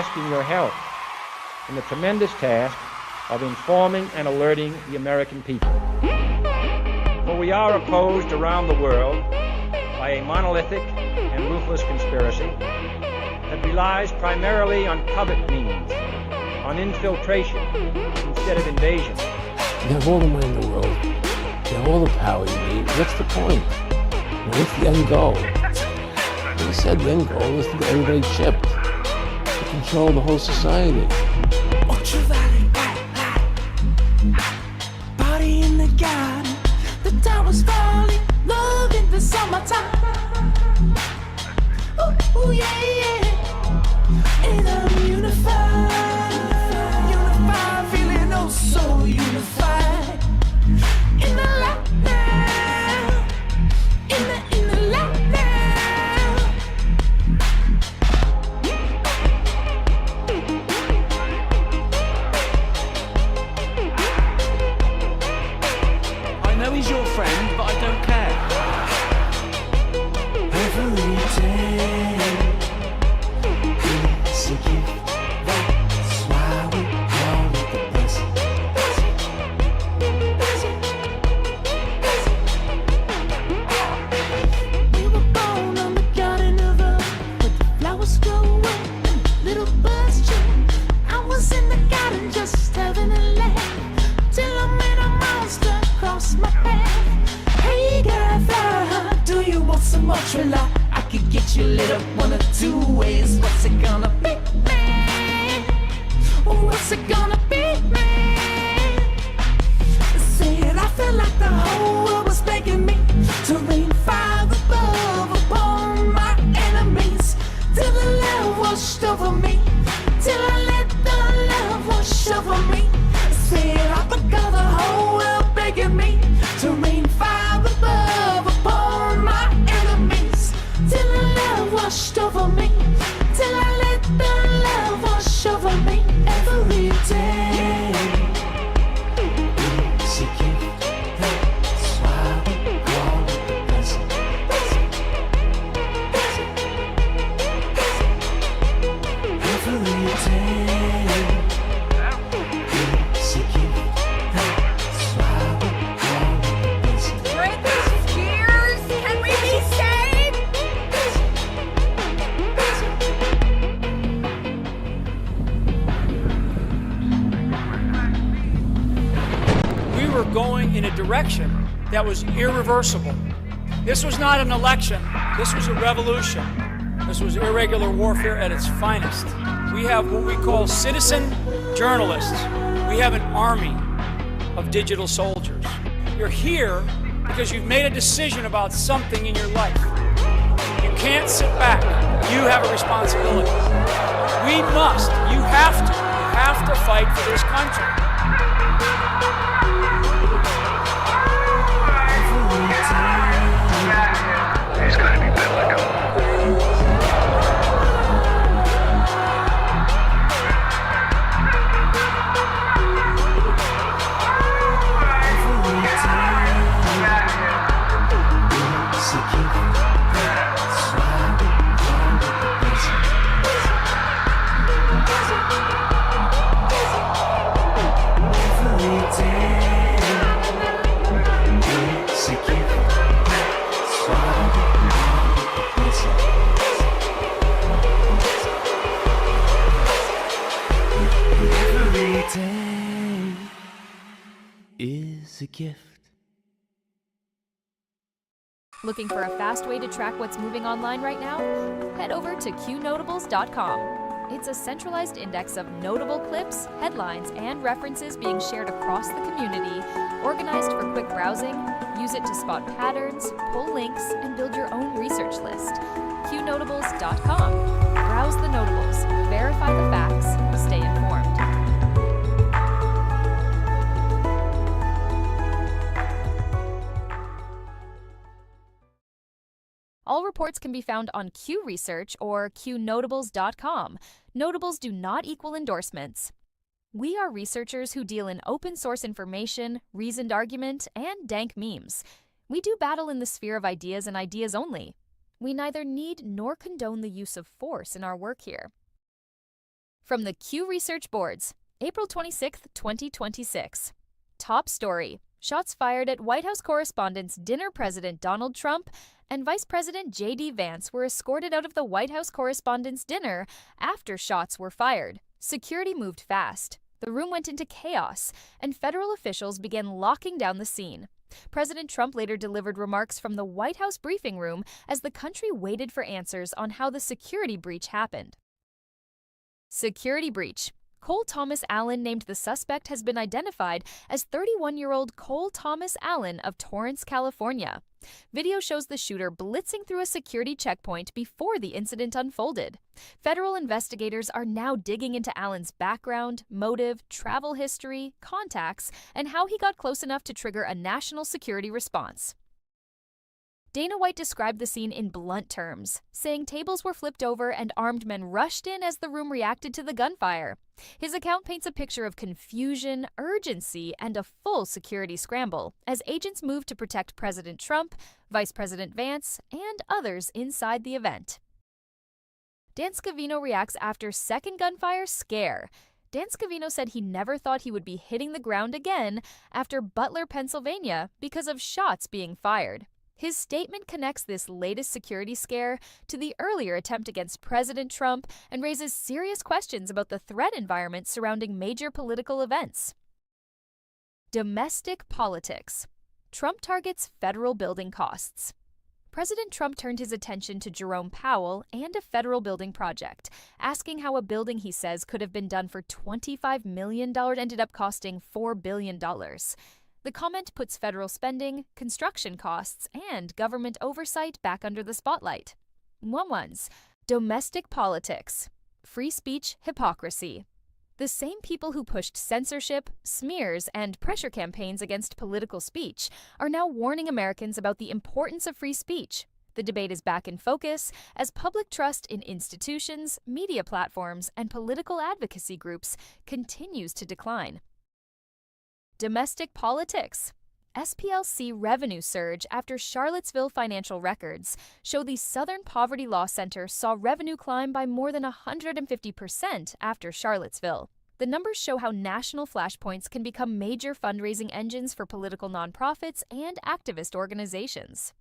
asking your help in the tremendous task of informing and alerting the American people. For we are opposed around the world by a monolithic and ruthless conspiracy that relies primarily on covert means, on infiltration instead of invasion. You have all the money in the world, you have all the power you need. What's the point? What's the end goal? He said the end goal is to get everybody chipped, to control the whole society. Party in the garden, the towers falling, love in the summertime. Ooh, ooh, yeah, yeah. And I'm unified, unified, feeling oh so unified. In the light now, in the light now. I know he's your friend, but I don't care. Every day is a gift. That's why we call it the blessing. We were born on the garden of Earth, with the flowers growing and little birds chirping. I was in the garden just having a laugh, till I met a monster cross my path. Hey Gartha, do you want some more trilla? I could get you lit up one of two ways. What's it gonna be, man? What's it gonna be, man? Said I felt like the whole world was begging me to rain fire above upon my enemies, till the love washed over me, till I let the love wash over me. Said I forgot the whole world begging me to rain fire above upon my enemies, till the love washed over me, till I let the love wash over me. Every day is a gift. That's why we call it the blessing. Every day is a gift. That's why we call it the blessing. Britney Spears, can we be saved? We were going in a direction that was irreversible. This was not an election. This was a revolution. This was irregular warfare at its finest. We have what we call citizen journalists. We have an army of digital soldiers. You're here because you've made a decision about something in your life. You can't sit back. You have a responsibility. We must, you have to fight for this country. He's gonna be biblical. Is a gift. Looking for a fast way to track what's moving online right now? Head over to Qnotables.com. It's a centralized index of notable clips, headlines, and references being shared across the community, organized for quick browsing. Use it to spot patterns, pull links, and build your own research list. Qnotables.com. Browse the notables, verify the facts, stay informed. All reports can be found on Q Research or Qnotables.com. Notables do not equal endorsements. We are researchers who deal in open source information, reasoned argument, and dank memes. We do battle in the sphere of ideas and ideas only. We neither need nor condone the use of force in our work here. From the Q Research Boards, April 26, 2026. Top story. Shots fired at White House Correspondents Dinner. President Donald Trump and Vice President J.D. Vance were escorted out of the White House Correspondents Dinner after shots were fired. Security moved fast. The room went into chaos, and federal officials began locking down the scene. President Trump later delivered remarks from the White House briefing room as the country waited for answers on how the security breach happened. Security breach. Thomas Allen, named the suspect, has been identified as 31-year-old Thomas Allen of Torrance, California. Video shows the shooter blitzing through a security checkpoint before the incident unfolded. Federal investigators are now digging into Allen's background, motive, travel history, contacts, and how he got close enough to trigger a national security response. Dana White described the scene in blunt terms, saying tables were flipped over and armed men rushed in as the room reacted to the gunfire. His account paints a picture of confusion, urgency, and a full security scramble as agents moved to protect President Trump, Vice President Vance, and others inside the event. Dan Scavino reacts after second gunfire scare. Dan Scavino said he never thought he would be hitting the ground again after Butler, Pennsylvania, because of shots being fired. His statement connects this latest security scare to the earlier attempt against President Trump and raises serious questions about the threat environment surrounding major political events. Domestic politics. Trump targets federal building costs. President Trump turned his attention to Jerome Powell and a federal building project, asking how a building he says could have been done for $25 million ended up costing $4 billion. The comment puts federal spending, construction costs, and government oversight back under the spotlight. Domestic politics. Free speech hypocrisy. The same people who pushed censorship, smears, and pressure campaigns against political speech are now warning Americans about the importance of free speech. The debate is back in focus as public trust in institutions, media platforms, and political advocacy groups continues to decline. Domestic politics. SPLC revenue surge after Charlottesville financial records show the Southern Poverty Law Center saw revenue climb by more than 150% after Charlottesville. The numbers show how national flashpoints can become major fundraising engines for political nonprofits and activist organizations.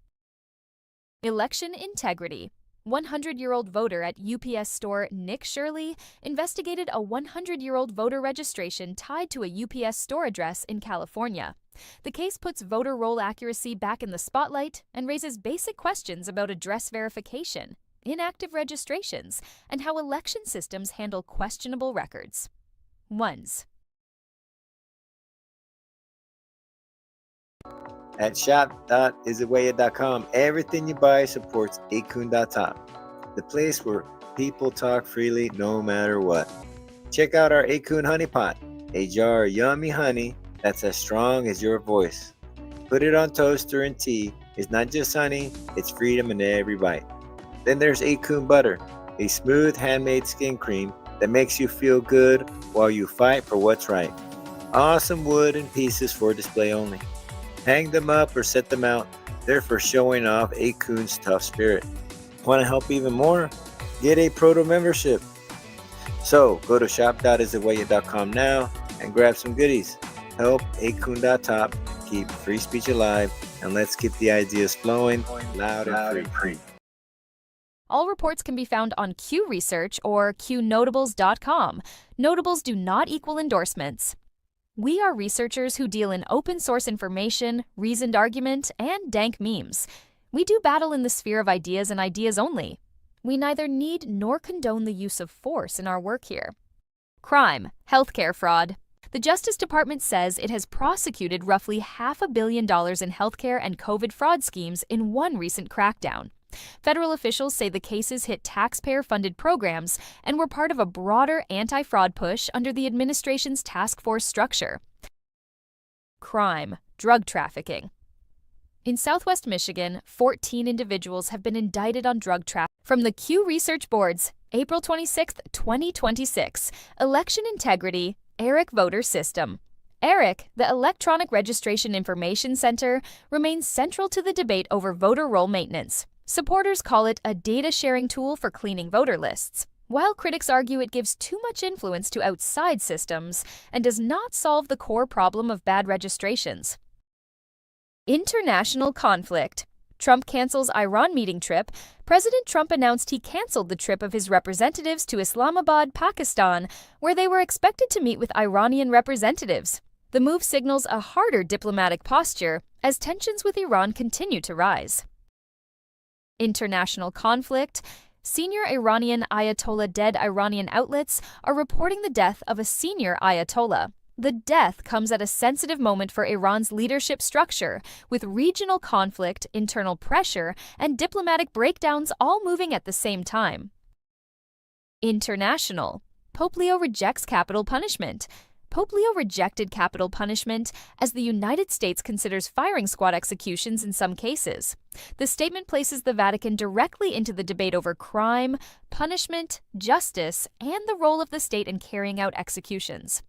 Election integrity. 100-year-old voter at UPS store Nick Shirley investigated a 100-year-old voter registration tied to a UPS store address in California. The case puts voter roll accuracy back in the spotlight and raises basic questions about address verification, inactive registrations, and how election systems handle questionable records. At shop.isawaya.com, everything you buy supports Acun.top, the place where people talk freely no matter what. Check out our Acun Honey Pot, a jar of yummy honey that's as strong as your voice. Put it on toaster and tea. It's not just honey, it's freedom in every bite. Then there's Acun Butter, a smooth handmade skin cream that makes you feel good while you fight for what's right. Awesome wood and pieces for display only. Hang them up or set them out. They're for showing off Acun's tough spirit. Want to help even more? Get a proto membership. So go to shop.isawaya.com now and grab some goodies. Help Acun.top keep free speech alive, and let's keep the ideas flowing loud and free. All reports can be found on Q Research or Qnotables.com. Notables do not equal endorsements. We are researchers who deal in open source information, reasoned argument, and dank memes. We do battle in the sphere of ideas and ideas only. We neither need nor condone the use of force in our work here. Crime, healthcare fraud. The Justice Department says it has prosecuted roughly $500 million in healthcare and COVID fraud schemes in one recent crackdown. Federal officials say the cases hit taxpayer-funded programs and were part of a broader anti-fraud push under the administration's task force structure. Crime, drug trafficking. In Southwest Michigan, 14 individuals have been indicted on drug trafficking. From the Q Research Boards, April 26, 2026. Election integrity, ERIC voter system. ERIC, the Electronic Registration Information Center, remains central to the debate over voter roll maintenance. Supporters call it a data-sharing tool for cleaning voter lists, while critics argue it gives too much influence to outside systems and does not solve the core problem of bad registrations. International conflict. Trump cancels Iran meeting trip. President Trump announced he canceled the trip of his representatives to Islamabad, Pakistan, where they were expected to meet with Iranian representatives. The move signals a harder diplomatic posture as tensions with Iran continue to rise. International conflict. Senior Iranian Ayatollah dead. Iranian outlets are reporting the death of a senior Ayatollah. The death comes at a sensitive moment for Iran's leadership structure, with regional conflict, internal pressure, and diplomatic breakdowns all moving at the same time. International. Pope Leo rejects capital punishment. Pope Leo rejected capital punishment as the United States considers firing squad executions in some cases. The statement places the Vatican directly into the debate over crime, punishment, justice, and the role of the state in carrying out executions.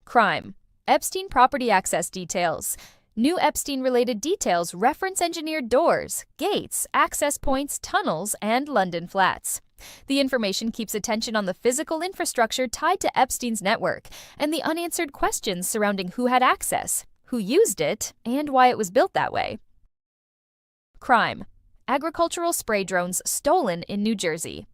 Crime. Epstein property access details. New Epstein-related details reference engineered doors, gates, access points, tunnels, and London flats. The information keeps attention on the physical infrastructure tied to Epstein's network and the unanswered questions surrounding who had access, who used it, and why it was built that way. Crime. Agricultural spray drones stolen in New Jersey.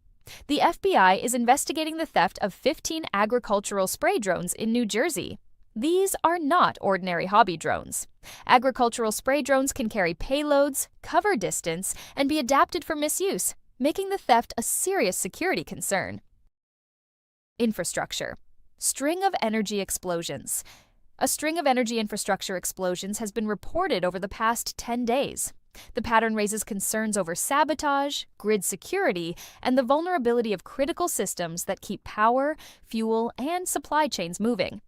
The FBI is investigating the theft of 15 agricultural spray drones in New Jersey. These are not ordinary hobby drones. Agricultural spray drones can carry payloads, cover distance, and be adapted for misuse, making the theft a serious security concern. Infrastructure. String of energy explosions. A string of energy infrastructure explosions has been reported over the past 10 days. The pattern raises concerns over sabotage, grid security, and the vulnerability of critical systems that keep power, fuel, and supply chains moving.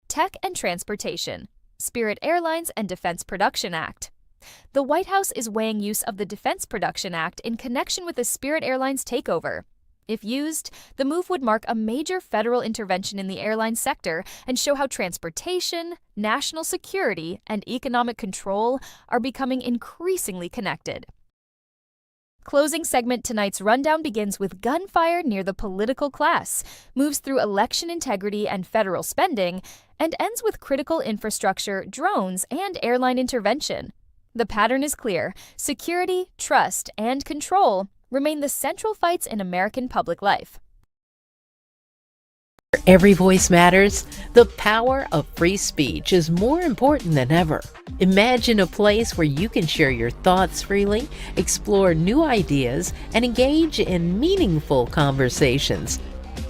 Tech and transportation. Spirit Airlines and Defense Production Act. The White House is weighing use of the Defense Production Act in connection with the Spirit Airlines takeover. If used, the move would mark a major federal intervention in the airline sector and show how transportation, national security, and economic control are becoming increasingly connected. Closing segment tonight's rundown begins with gunfire near the political class, moves through election integrity and federal spending, and ends with critical infrastructure, drones, and airline intervention. The pattern is clear. Security, trust, and control remain the central fights in American public life. Every voice matters. The power of free speech is more important than ever. Imagine a place where you can share your thoughts freely, explore new ideas, and engage in meaningful conversations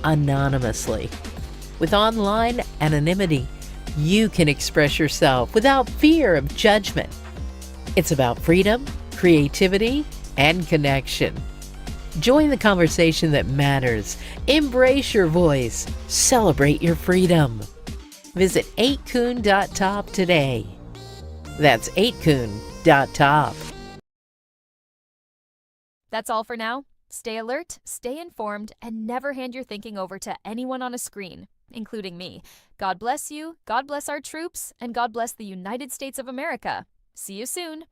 anonymously. With online anonymity, you can express yourself without fear of judgment. It's about freedom, creativity, and connection. Join the conversation that matters. Embrace your voice. Celebrate your freedom. Visit 8kun.top today. That's 8kun.top. That's all for now. Stay alert, stay informed, and never hand your thinking over to anyone on a screen, including me. God bless you, God bless our troops, and God bless the United States of America. See you soon.